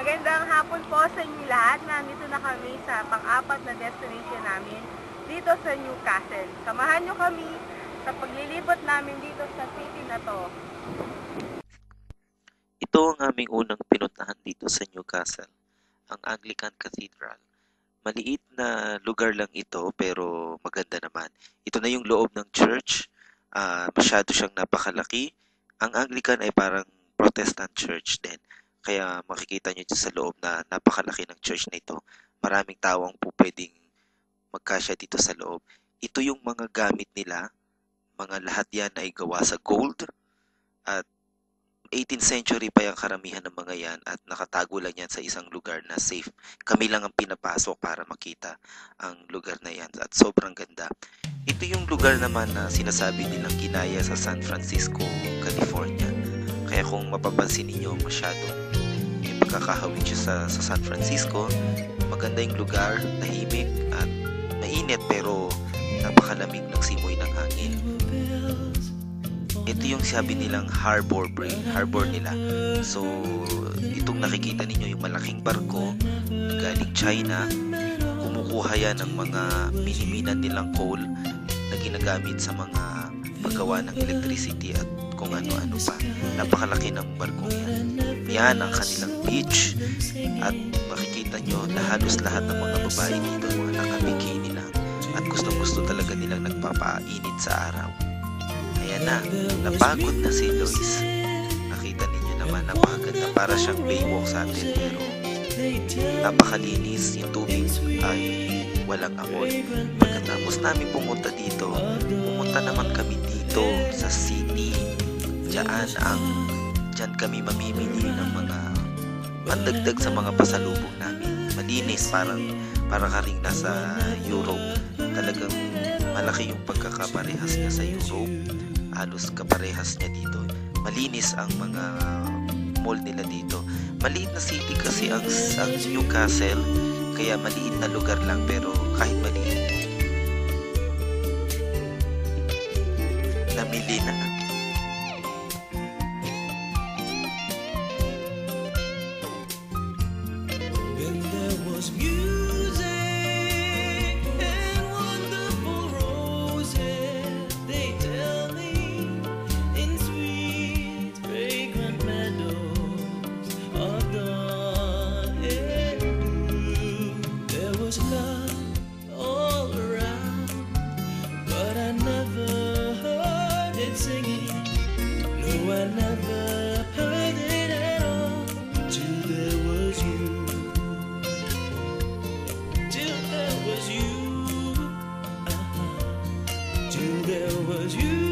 Magandang hapon po sa inyo lahat. Nandito na kami sa pang-apat na destination namin dito sa Newcastle. Samahan nyo kami sa paglilibot namin dito sa city na to. Ito ang aming unang pinuntahan dito sa Newcastle, ang Anglican Cathedral. Maliit na lugar lang ito pero maganda naman. Ito na yung loob ng church. Masyado siyang napakalaki. Ang Anglican ay parang Protestant church din. Kaya makikita nyo dyan sa loob na napakalaki ng church na ito. Maraming tawang po pwedeng magkasya dito sa loob. Ito yung mga gamit nila. Mga lahat yan ay gawa sa gold. At 18th century pa yung karamihan ng mga yan at nakatago lang yan sa isang lugar na safe. Kami lang ang pinapasok para makita ang lugar na yan at sobrang ganda. Ito yung lugar naman na sinasabi nilang ginaya sa San Francisco, California. Kaya kung mapapansin ninyo masyadong may pagkakahawig siya sa San Francisco, maganda yung lugar, tahimik at mainit pero napakalamig ng simoy ng hangin. Ito yung sabi nilang harbor nila. So, itong nakikita ninyo yung malaking barko galing China, kumukuha yan ng mga miniminan nilang coal na ginagamit sa mga paggawa ng electricity at kung ano-ano pa. Napakalaki ng barkong yan. Yan ang kanilang beach at makikita nyo na halos lahat ng mga babae dito mga nakabikini lang at gustong-gusto talaga nilang nagpapainit sa araw. Ayan na, napagod na si Lois. Nakita ninyo naman, napakaganda. Para siyang Baywalk sa atin, pero napakalinis. Yung tubig ay walang amoy. Pagkatapos namin pumunta dito, pumunta naman kami dito sa city. Diyan kami mamimili ng mga pandagdag sa mga pasalubong namin. Malinis, para ka ring nasa Europe. Talagang malaki yung pagkakaparehas niya sa Europe. Halos kaparehas niya dito. Malinis ang mga mall nila dito. Maliit na city kasi ang Newcastle, kaya maliit na lugar lang pero kahit maliit, namili na. When there was music and wonderful roses, they tell me, in sweet fragrant meadows of dawn and blue. There was love all around, but I never heard it singing. No, I never heard it at all till there was you. Till there was you.